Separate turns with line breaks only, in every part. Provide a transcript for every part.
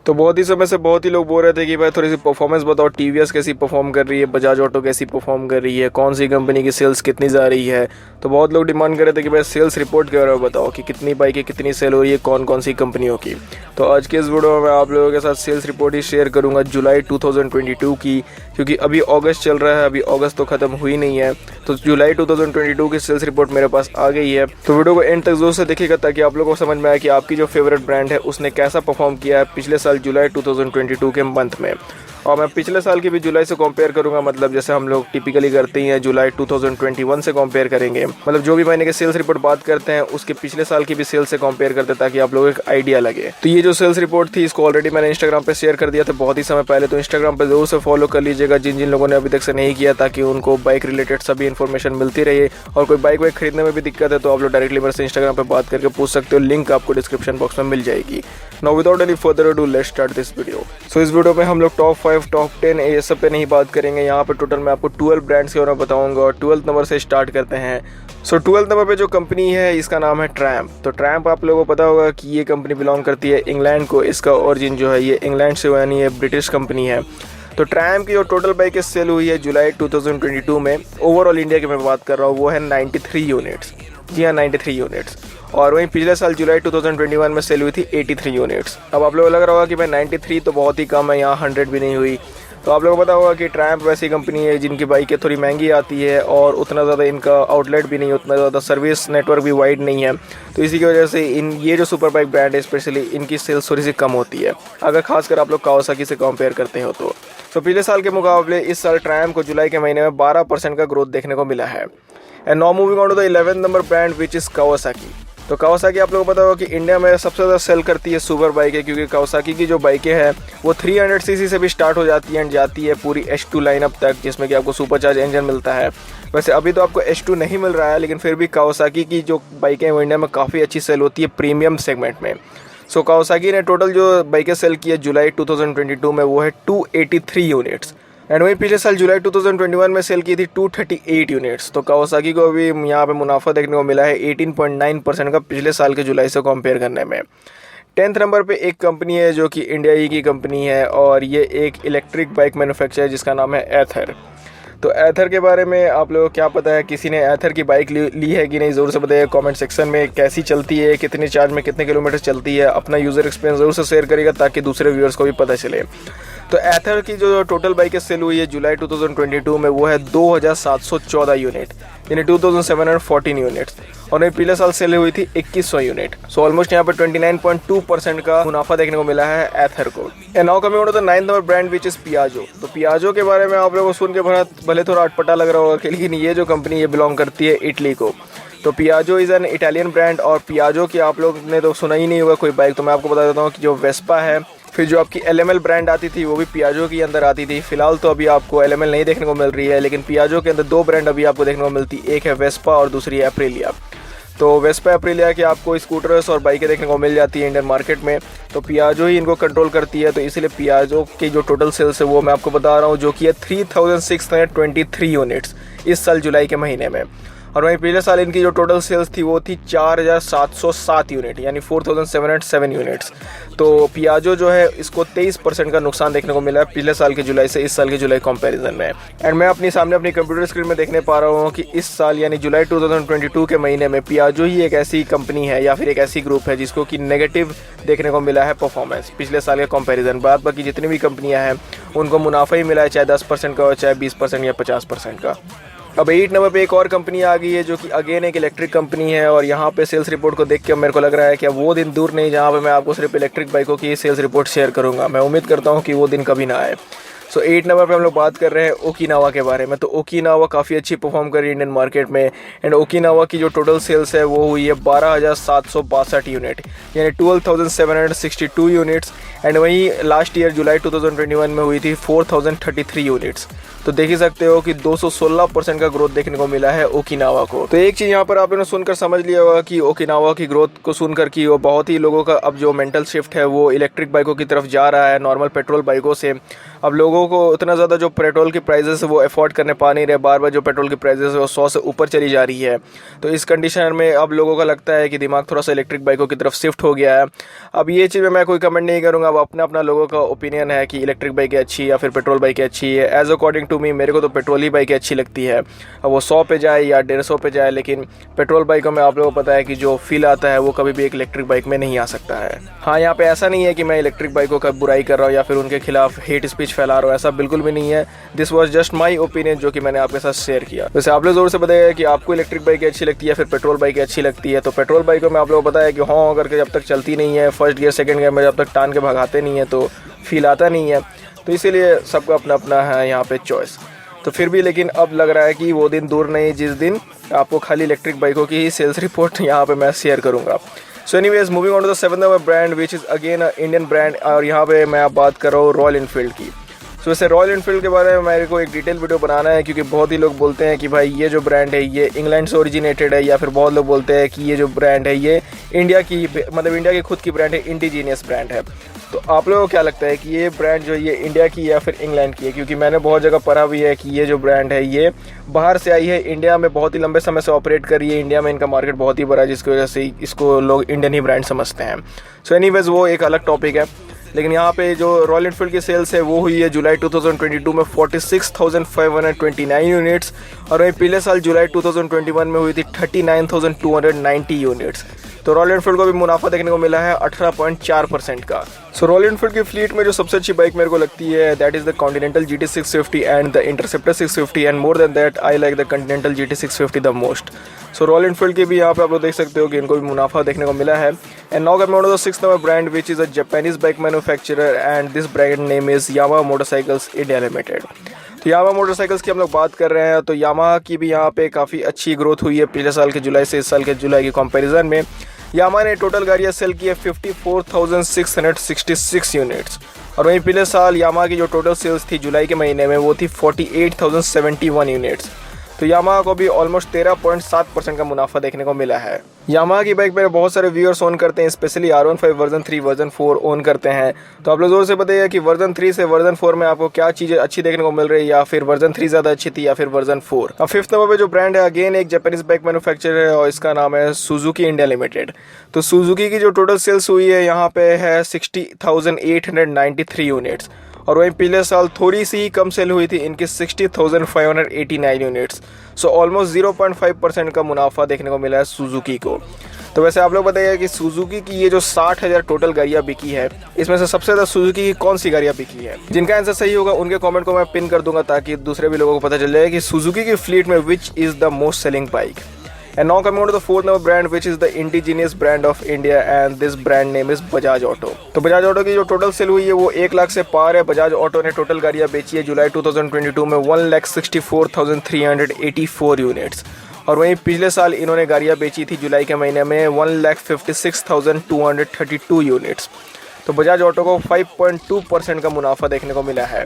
तो बहुत ही समय से बहुत ही लोग बोल रहे थे कि भाई थोड़ी सी परफॉर्मेंस बताओ, टीवीएस कैसी परफॉर्म कर रही है, बजाज ऑटो कैसी परफॉर्म कर रही है, कौन सी कंपनी की सेल्स कितनी जा रही है। तो बहुत लोग डिमांड कर रहे थे कि भाई सेल्स रिपोर्ट के बारे में बताओ कि कितनी बाइकें कितनी सेल हो रही है, कौन कौन सी कंपनियों की। तो आज के इस वीडियो में मैं आप लोगों के साथ सेल्स रिपोर्ट ही शेयर करूंगा जुलाई 2022 की, क्योंकि अभी अगस्त चल रहा है, अभी अगस्त तो खत्म हुई नहीं है। तो जुलाई 2022 की सेल्स रिपोर्ट मेरे पास आ गई है। तो वीडियो को एंड तक जोर से देखिएगा ताकि आप लोगों को समझ में आए कि आपकी जो फेवरेट ब्रांड है उसने कैसा परफॉर्म किया है पिछले साल जुलाई 2022 के मंथ में। और मैं पिछले साल की भी जुलाई से कंपेयर करूंगा, मतलब जैसे हम लोग टिपिकली करते हैं जुलाई 2021 से कंपेयर करेंगे। मतलब जो भी महीने के सेल्स रिपोर्ट बात करते हैं उसके पिछले साल की भी सेल्स से कंपेयर करते हैं ताकि आप लोगों को एक आइडिया लगे। तो ये जो सेल्स रिपोर्ट थी इसको ऑलरेडी मैंने इंस्टाग्राम पे शेयर कर दिया था बहुत ही समय पहले, तो इंस्टाग्राम पे जरूर से फॉलो कर लीजिएगा जिन जिन लोगों ने अभी तक से नहीं किया, ताकि उनको बाइक रिलेटेड सभी इन्फॉर्मेशन मिलती रहे। और कोई बाइक वाइक खरीदने में भी दिक्कत है तो आप लोग डायरेक्टली मेरे से इंस्टाग्राम पे बात करके पूछ सकते हो, लिंक आपको डिस्क्रिप्शन बॉक्स में मिल जाएगी। Now without any further ado let's start this video. So इस वीडियो में हम लोग टॉप 5 टॉप 10 ये सब पे नहीं बात करेंगे। यहाँ पे टोटल मैं आपको 12 ब्रांड्स के बारे में बताऊंगा और 12th नंबर से स्टार्ट करते हैं। सो 12th नंबर पे जो कंपनी है इसका नाम है ट्रैम्प। तो ट्रैम्प आप लोगों को पता होगा कि ये कंपनी बिलोंग करती है इंग्लैंड को, इसका ओरिजिन जो है ये इंग्लैंड से यानी ये ब्रिटिश कंपनी है। तो ट्रैम्प की जो टोटल बाइक सेल हुई है जुलाई 2022 में, ओवरऑल इंडिया की मैं बात कर रहा हूँ, वो है 93 यूनिट्स। जी हाँ, 93 यूनिट्स। और वहीं पिछले साल जुलाई 2021 में सेल हुई थी 83 यूनिट्स। अब आप लोगों को लग रहा होगा कि भाई 93 तो बहुत ही कम है, यहाँ 100 भी नहीं हुई। तो आप लोगों को पता होगा कि ट्रैम्प वैसी कंपनी है जिनकी बाइकें थोड़ी महंगी आती है और उतना ज़्यादा इनका आउटलेट भी नहीं, उतना ज़्यादा सर्विस नेटवर्क भी वाइड नहीं है। तो इसी की वजह से ये जो सुपर बाइक ब्रांड है स्पेशली इनकी सेल्स थोड़ी सी कम होती है, अगर खासकर आप लोग कावासाकी से कंपेयर करते हो तो पिछले साल के मुकाबले इस साल ट्रैम्प को जुलाई के महीने में 12% का ग्रोथ देखने को मिला है। And now moving on to the 11th number brand which is Kawasaki. तो कावासाकी आप लोगों को पता होगा कि इंडिया में सबसे ज़्यादा सेल करती है सुपर बाइक है, क्योंकि कावासाकी की जो बाइकें हैं वो 300 सीसी से भी स्टार्ट हो जाती है एंड जाती है पूरी H2 लाइनअप तक, जिसमें कि आपको सुपर चार्ज इंजन मिलता है। वैसे अभी तो आपको H2 नहीं मिल रहा है, लेकिन फिर भी कावासाकी की जो बाइकें हैं वो इंडिया में काफ़ी अच्छी सेल होती है प्रीमियम सेगमेंट में। सो कावासाकी ने टोटल जो बाइकें सेल की है जुलाई 2022 में वो है 283 यूनिट्स। एंड वहीं पिछले साल जुलाई 2021 में सेल की थी 238 यूनिट्स। तो कावासाकी को अभी यहाँ पे मुनाफा देखने को मिला है 18.9% का पिछले साल के जुलाई से कंपेयर करने में। 10th नंबर पे एक कंपनी है जो कि इंडिया ही की कंपनी है और ये एक इलेक्ट्रिक बाइक मैन्युफैक्चरर जिसका नाम है एथर। तो एथर के बारे में आप लोगों को क्या पता है, किसी ने एथर की बाइक ली है कि नहीं, ज़रूर से बताइए कमेंट सेक्शन में। कैसी चलती है, कितने चार्ज में कितने किलोमीटर चलती है, अपना यूज़र एक्सपीरियंस ज़रूर से शेयर करिएगा ताकि दूसरे व्यूअर्स को भी पता चले। तो एथर की जो टोटल बाइकें सेल हुई है जुलाई 2022 में वो है 2714 यूनिट, यानी 2714 यूनिट्स। और ये पिछले साल सेल हुई थी 2100 यूनिट। सो ऑलमोस्ट यहाँ पर 29.2% का मुनाफा देखने को मिला है एथर को। And now coming on to the 9th number brand which is Piaggio. तो पियाजो के बारे में आप लोगों को सुन के भले थोड़ा अटपटा लग रहा होगा, लेकिन ये जो कंपनी ये बिलोंग करती है इटली को। तो Piaggio is an Italian brand और पियाजो की आप लोग ने तो सुना ही नहीं होगा कोई बाइक। तो मैं आपको बता देता हूँ कि जो वेस्पा है, फिर जो आपकी LML ब्रांड आती थी वो भी पियाजो के अंदर आती थी। फिलहाल तो अभी आपको LML नहीं देखने को मिल रही है, लेकिन पियाजो के अंदर 2 ब्रांड अभी आपको देखने को मिलती है, एक है वेस्पा और दूसरी है एप्रिलिया। तो वेस्पा एप्रिलिया के आपको स्कूटर्स और बाइकें देखने को मिल जाती है इंडियन मार्केट में, तो पियाजो ही इनको कंट्रोल करती है। तो इसीलिए पियाजो की जो टोटल सेल्स है वो मैं आपको बता रहा हूँ, जो कि है 3623 यूनिट्स इस साल जुलाई के महीने में। और वहीं पिछले साल इनकी जो टोटल सेल्स थी वो थी 4707 यूनिट, यानी 4707 यूनिट्स। तो पियाजो जो है इसको 23% का नुकसान देखने को मिला है पिछले साल के जुलाई से इस साल के जुलाई कंपैरिजन में। एंड मैं अपनी सामने अपनी कंप्यूटर स्क्रीन में देखने पा रहा हूँ कि इस साल यानी जुलाई 2022 के महीने में पियाजो ही एक ऐसी कंपनी है या फिर एक ऐसी ग्रुप है जिसको कि नेगेटिव देखने को मिला है परफॉर्मेंस पिछले साल के कंपैरिजन। बाकी जितनी भी कंपनियाँ हैं उनको मुनाफा ही मिला है, चाहे 10% का हो, चाहे 20% या 50% का। अब 8 नंबर पे एक और कंपनी आ गई है जो कि अगेन एक इलेक्ट्रिक कंपनी है और यहाँ पे सेल्स रिपोर्ट को देख के मेरे को लग रहा है कि अब वो दिन दूर नहीं जहाँ पे मैं आपको सिर्फ इलेक्ट्रिक बाइकों की सेल्स रिपोर्ट शेयर करूँगा। मैं उम्मीद करता हूँ कि वो दिन कभी ना आए। सो 8 नंबर पे हम लोग बात कर रहे हैं ओकिनावा के बारे में। तो ओकिनावा काफ़ी अच्छी परफॉर्म कर रही है इंडियन मार्केट में। एंड ओकिनावा की जो टोटल सेल्स है वो हुई है 12,762 यूनिट, यानी 12,762 यूनिट्स। एंड वहीं लास्ट ईयर जुलाई 2021 में हुई थी 4,033 यूनिट्स। तो देख ही सकते हो कि 216% का ग्रोथ देखने को मिला है ओकिनावा को। तो एक चीज़ यहाँ पर आप लोगों ने सुनकर समझ लिया होगा कि ओकिनावा की ग्रोथ को सुनकर कि वो बहुत ही लोगों का अब जो मेंटल शिफ्ट है वो इलेक्ट्रिक बाइकों की तरफ जा रहा है नॉर्मल पेट्रोल बाइकों से। अब लोगों को उतना ज़्यादा जो पेट्रोल की प्राइजेस है वो अफोर्ड करने पा नहीं रहे, बार बार जो पेट्रोल की प्राइजेस है वो 100 से ऊपर चली जा रही है। तो इस कंडीशन में अब लोगों का लगता है कि दिमाग थोड़ा सा इलेक्ट्रिक बाइकों की तरफ शिफ्ट हो गया है। अब ये चीज़ में मैं कोई कमेंट नहीं करूँगा, अब अपना अपना लोगों का ओपिनियन है कि इलेक्ट्रिक बाइकें अच्छी है या फिर पेट्रोल बाइकें अच्छी है। एज अकॉर्डिंग टू मी मेरे को तो पेट्रोल ही बाइकें अच्छी लगती है। अब वो 100 पे जाए या 150 पे जाए, लेकिन पेट्रोल बाइकों में आप लोगों को पता है कि जो फील आता है वो कभी भी एक इलेक्ट्रिक बाइक में नहीं आ सकता है। हाँ, यहाँ पे ऐसा नहीं है कि मैं इलेक्ट्रिक बाइकों का बुराई कर रहा हूँ या फिर उनके खिलाफ हेट स्पीच फैला रहा हूँ, ऐसा बिल्कुल भी नहीं है। This was just my opinion जो कि मैंने आपके साथ शेयर किया। वैसे आप लोग जोर से बताइए कि आपको इलेक्ट्रिक बाइकें अच्छी लगती है या फिर पेट्रोल बाइकें अच्छी लगती है। तो पेट्रोल बाइकों में आप लोगों को पता है कि हाँ करके जब तक चलती नहीं है, फर्स्ट गियर सेकंड गियर में जब तक टान के भगाते नहीं है तो फील आता नहीं है। तो इसीलिए सबका अपना अपना है यहाँ पे चॉइस। तो फिर भी लेकिन अब लग रहा है कि वो दिन दूर नहीं जिस दिन आपको खाली इलेक्ट्रिक बाइकों की ही सेल्स रिपोर्ट यहाँ पे मैं शेयर करूँगा। So anyways, moving on to the 7th number brand which is again Indian brand, और यहाँ पे मैं आप बात कर रहा हूँ रॉयल एनफील्ड की। तो वैसे रॉयल एनफील्ड के बारे में मेरे को एक डिटेल वीडियो बनाना है, क्योंकि बहुत ही लोग बोलते हैं कि भाई ये जो ब्रांड है ये इंग्लैंड से ओरिजिनेटेड है, या फिर बहुत लोग बोलते हैं कि ये जो ब्रांड है ये इंडिया की इंडिया की खुद की ब्रांड है, इंडिजीनियस ब्रांड है। तो आप लोगों को क्या लगता है कि ये ब्रांड जो ये इंडिया की या फिर इंग्लैंड की है? क्योंकि मैंने बहुत जगह पढ़ा भी है कि ये जो ब्रांड है ये बाहर से आई है, इंडिया में बहुत ही लंबे समय से ऑपरेट कर रही है, इंडिया में इनका मार्केट बहुत ही बड़ा है, जिसकी वजह से इसको लोग इंडियन ही ब्रांड समझते हैं। सो एनीवेज वो एक अलग टॉपिक है। लेकिन यहाँ पे जो रॉयल एनफील्ड की सेल्स है वो हुई है जुलाई 2022 में 46,529 यूनिट्स, और वहीं पिछले साल जुलाई 2021 में हुई थी 39,290 यूनिट्स। तो रॉयल एनफील्ड को भी मुनाफा देखने को मिला है 18.4% का। सो रॉयल एनफील्ड की फ्लीट में जो सबसे अच्छी बाइक मेरे को लगती है that is the continental GT 650 and the interceptor 650, and more than that I like the continental GT 650 the most. So royal Enfield के भी यहाँ पे आप लोग देख सकते हो कि इनको भी मुनाफा देखने को मिला है। And now coming on to the 6th number brand which is a Japanese bike manufacturer, and this brand name is Yamaha motorcycles India limited. तो यामाहा मोटरसाइकिल्स की हम लोग बात कर रहे हैं, तो यामाहा की भी यहाँ पे काफ़ी अच्छी ग्रोथ हुई है पिछले साल के जुलाई से इस साल के जुलाई के कंपैरिजन में। यामाहा ने टोटल गाड़ियाँ सेल की है 54,666 यूनिट्स, और वहीं पिछले साल यामाहा की जो टोटल सेल्स थी जुलाई के महीने में वो थी 48,071 यूनिट्स। तो यामाहा को भी ऑलमोस्ट 13.7% का मुनाफा देखने को मिला है। यामाहा की बाइक मेरे बहुत सारे व्यूअर्स ओन करते हैं, specially R15 version 3 version 4 own करते हैं। तो आप लोग जोर से बताइए कि वर्जन 3 से वर्जन 4 में आपको क्या चीज़ें अच्छी देखने को मिल रही है, या फिर वर्जन 3 ज़्यादा अच्छी थी या फिर वर्जन 4। अब 5th नंबर पे जो ब्रांड है अगेन एक जापानीज बाइक मैन्युफैक्चरर है, और इसका नाम है सुजुकी इंडिया लिमिटेड। तो सुजुकी की जो टोटल सेल्स हुई है यहाँ पे है 60,893 यूनिट्स, और वहीं पिछले साल थोड़ी सी ही कम सेल हुई थी इनकी 60,589 यूनिट्स। सो ऑलमोस्ट 0.5% का मुनाफा देखने को मिला है सुजुकी को। तो वैसे आप लोग बताइए कि सुजुकी की ये जो 60,000 टोटल गाड़ियाँ बिकी है, इसमें से सबसे ज़्यादा सुजुकी की कौन सी गाड़ियाँ बिकी है? जिनका आंसर सही होगा उनके कमेंट को मैं पिन कर दूंगा, ताकि दूसरे भी लोगों को पता चल जाए कि सुजुकी की फ्लीट में which is the most selling bike. And now coming on to the 4th number brand which is the indigenous brand of India, and this brand name is Bajaj Auto। तो Bajaj auto की जो total sale हुई है वो 1 लाख से पार है। Bajaj auto ने total गाड़ियाँ बेची है जुलाई 2022 में 1,64,384 यूनिट्स, और वहीं पिछले साल इन्होंने गाड़ियाँ बेची थी जुलाई के महीने में 1,56,232 यूनिट्स। तो बजाज ऑटो को 5.2% का मुनाफा देखने को मिला है।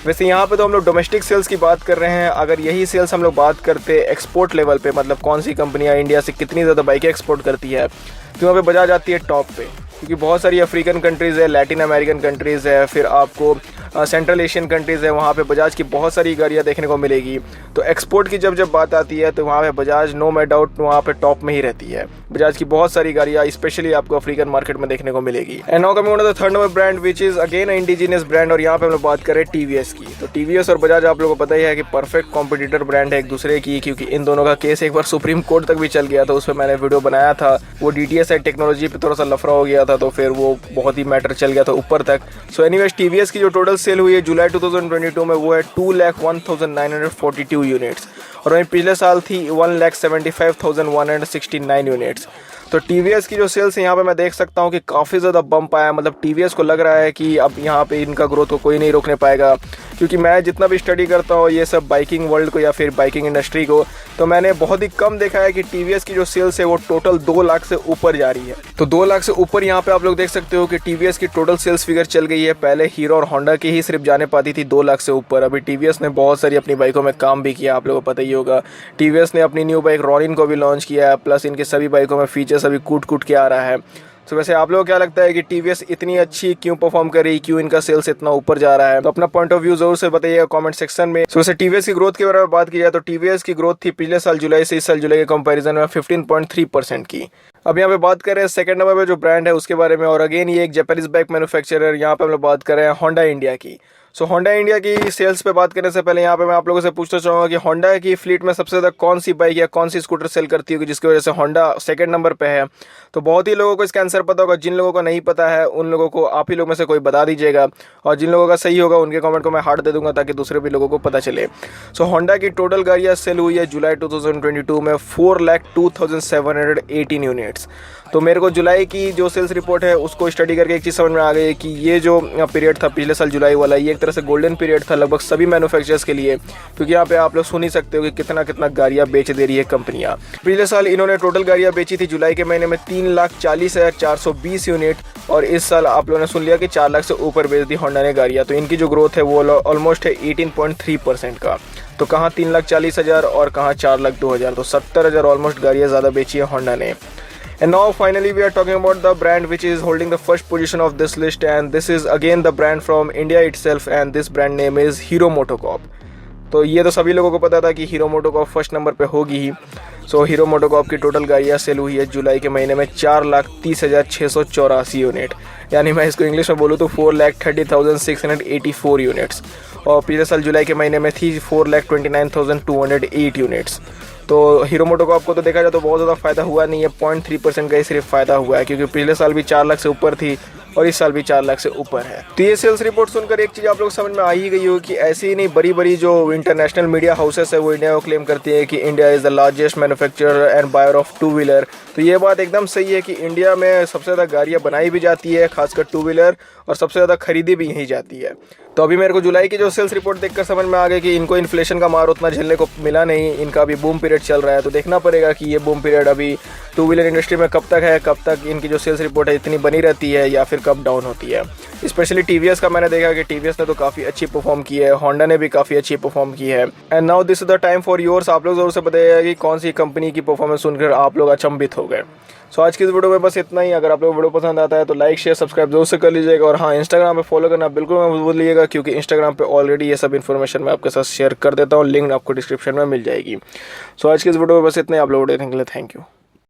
वैसे यहाँ पे तो हम लोग डोमेस्टिक सेल्स की बात कर रहे हैं। अगर यही सेल्स हम लोग बात करते एक्सपोर्ट लेवल पे, मतलब कौन सी कंपनियाँ इंडिया से कितनी ज़्यादा बाइकें एक्सपोर्ट करती है, तो वहाँ पे बजाज आती है टॉप पे, क्योंकि बहुत सारी अफ्रीकन कंट्रीज़ है, लैटिन अमेरिकन कंट्रीज़ है, फिर आपको सेंट्रल एशियन कंट्रीज़ है, वहाँ पे बजाज की बहुत सारी गाड़ियाँ देखने को मिलेगी। तो एक्सपोर्ट की जब बात आती है तो वहाँ पे बजाज नो मै डाउट वहाँ पे टॉप में ही रहती है। बजाज की बहुत सारी गाड़ियाँ स्पेशली आपको अफ्रीकन मार्केट में देखने को मिलेगी। And now coming on to the 3rd number brand which is again indigenous brand, और यहाँ पे हम लोग बात करें TVS की। तो TVS और बजाज आप लोगों को पता ही है कि परफेक्ट कॉम्पिटिटर ब्रांड है एक दूसरे की, क्योंकि इन दोनों का केस एक बार सुप्रीम कोर्ट तक भी चल गया था। उस पर मैंने वीडियो बनाया था, वो DTS टेक्नोलॉजी पे थोड़ा सा लफड़ा हो गया था, तो फिर वो बहुत ही मैटर चल गया था ऊपर तक। सो एनीवेज TVS की जो टोटल सेल हुई है जुलाई 2022 में वो है 2,01,942 यूनिट्स, और वहीं पिछले साल थी 1,75,169 यूनिट्स। तो टीवीएस की जो सेल्स है यहाँ पे मैं देख सकता हूँ कि काफ़ी ज़्यादा बम्प आया है। मतलब टीवीएस को लग रहा है कि अब यहाँ पे इनका ग्रोथ को कोई नहीं रोकने पाएगा, क्योंकि मैं जितना भी स्टडी करता हूँ ये सब बाइकिंग वर्ल्ड को या फिर बाइकिंग इंडस्ट्री को, तो मैंने बहुत ही कम देखा है कि टीवीएस की जो सेल्स है वो टोटल 2 लाख से ऊपर जा रही है। तो 2 लाख से ऊपर यहाँ पे आप लोग देख सकते हो कि टीवीएस की टोटल सेल्स फिगर चल गई है। पहले हीरो और होंडा की ही सिर्फ जाने पाती थी 2 लाख से ऊपर। अभी टीवीएस ने बहुत सारी अपनी बाइकों में काम भी किया, आप लोगों को पता ही होगा। टीवीएस ने अपनी न्यू बाइक रॉनिन को भी लॉन्च किया है, प्लस इनके सभी बाइकों में फीचर्स अभी कूट के आ रहा है। तो वैसे आप लोगों को क्या लगता है कि टीवीएस इतनी अच्छी क्यों परफॉर्म कर रही है, क्यों इनका सेल्स इतना ऊपर जा रहा है? तो अपना पॉइंट ऑफ व्यू जरूर से बताइएगा कमेंट सेक्शन में। वैसे टीवीएस की ग्रोथ के बारे में बात की जाए तो टीवीएस की ग्रोथ थी पिछले साल जुलाई से इस साल जुलाई के कंपैरिजन में 15.3% की। अब यहाँ पे बात कर रहे हैं सेकंड नंबर पे जो ब्रांड है उसके बारे में, और अगेन ये एक जापानीज बाइक मैन्युफैक्चरर। यहाँ पे हम लोग बात कर रहे हैं होंडा इंडिया की। सो होंडा इंडिया की सेल्स पे बात करने से पहले यहाँ पे मैं आप लोगों से पूछना चाहूँगा कि होंडा की फ्लीट में सबसे ज़्यादा कौन सी बाइक या कौन सी स्कूटर सेल करती होगी जिसकी वजह से होंडा सेकंड नंबर पे है? तो बहुत ही लोगों को इसका आंसर पता होगा। जिन लोगों को नहीं पता है उन लोगों को आप ही लोग में से कोई बता दीजिएगा, और जिन लोगों का सही होगा उनके कमेंट को मैं हार्ट दे दूंगा ताकि दूसरे भी लोगों को पता चले। सो होंडा की टोटल गाड़ियाँ सेल हुई है जुलाई 2022 में 4,02,718 यूनिट्स। तो मेरे को जुलाई की जो सेल्स रिपोर्ट है उसको स्टडी करके एक चीज़ समझ में आ गई है कि ये जो पीरियड था पिछले साल जुलाई वाला, ये एक तरह से गोल्डन पीरियड था लगभग सभी मैन्युफैक्चरर्स के लिए, क्योंकि यहाँ पे आप लोग सुन ही सकते हो कि कितना गाड़ियाँ बेच दे रही है कंपनियाँ। पिछले साल इन्होंने टोटल गाड़ियाँ बेची थी जुलाई के महीने में 3,40,420 यूनिट, और इस साल आप लोगों ने सुन लिया कि 4 लाख से ऊपर बेच दी होंडा ने गाड़ियाँ। तो इनकी जो ग्रोथ है वो ऑलमोस्ट है 18.3% का। तो कहाँ 3,40,000 और कहाँ 4,02,000, तो 70,000 ऑलमोस्ट गाड़ियाँ ज़्यादा बेची है होंडा ने। And now finally we are talking about the brand which is holding the first position of this list, and this is again the brand from India itself, and this brand name is Hero MotoCorp। तो ये तो सभी लोगों को पता था कि hero MotoCorp first number पे होगी ही। सो हीरो मोटोकॉर्प की टोटल गाड़ियाँ सेल हुई है जुलाई के महीने में 4,30,684 यूनिट, यानी मैं इसको इंग्लिश में बोलूँ तो 4,30,684 यूनिट्स, और पिछले साल जुलाई के महीने में थी 4,29,208 यूनिट्स। तो हीरो मोटोकॉर्प को तो देखा जाए तो बहुत ज़्यादा फ़ायदा हुआ नहीं है, 0.3% का ही सिर्फ फ़ायदा हुआ है, क्योंकि पिछले साल भी 4 लाख से ऊपर थी और इस साल भी 4 लाख से ऊपर है। तो ये सेल्स रिपोर्ट सुनकर एक चीज़ आप लोग समझ में आ ही गई हो कि ऐसी ही नहीं बड़ी जो इंटरनेशनल मीडिया हाउसेस है वो इंडिया को क्लेम करती है कि India is the largest manufacturer and buyer of 2 wheeler. तो ये बात एकदम सही है कि इंडिया में सबसे ज़्यादा गाड़ियाँ बनाई भी जाती है, खासकर 2 व्हीलर, और सबसे ज़्यादा खरीदी भी यहीं जाती है। तो अभी मेरे को जुलाई की जो सेल्स रिपोर्ट देखकर समझ में आ गया कि इनको इन्फ्लेशन का मार उतना झेलने को मिला नहीं, इनका अभी बूम पीरियड चल रहा है। तो देखना पड़ेगा कि ये बूम पीरियड अभी 2 व्हीलर इंडस्ट्री में कब तक है, कब तक इनकी जो सेल्स रिपोर्ट है इतनी बनी रहती है या फिर कब डाउन होती है। स्पेशली टीवीएस का मैंने देखा कि टीवीएस ने तो काफ़ी अच्छी परफॉर्म की है, होंडा ने भी काफ़ी अच्छी परफॉर्म की है। And now this is the time for yours. आप लोग जरूर से बताइएगा कि कौन सी कंपनी की परफॉर्मेंस सुनकर आप लोग अचंभित हो गए। सो आज की इस वीडियो में बस इतना ही। अगर आप लोग वीडियो पसंद आता है तो लाइक शेयर सब्सक्राइब जरूर से कर लीजिएगा, और हाँ, इंस्टाग्राम पे फॉलो करना बिल्कुल मत भूलिएगा, क्योंकि इंस्टाग्राम पे ऑलरेडी ये सब इन्फॉर्मेशन मैं आपके साथ शेयर कर देता हूँ। लिंक आपको डिस्क्रिप्शन में मिल जाएगी। सो आज की इस वीडियो में बस इतना ही। आप लोग वीडियो देखने के लिए थैंक यू।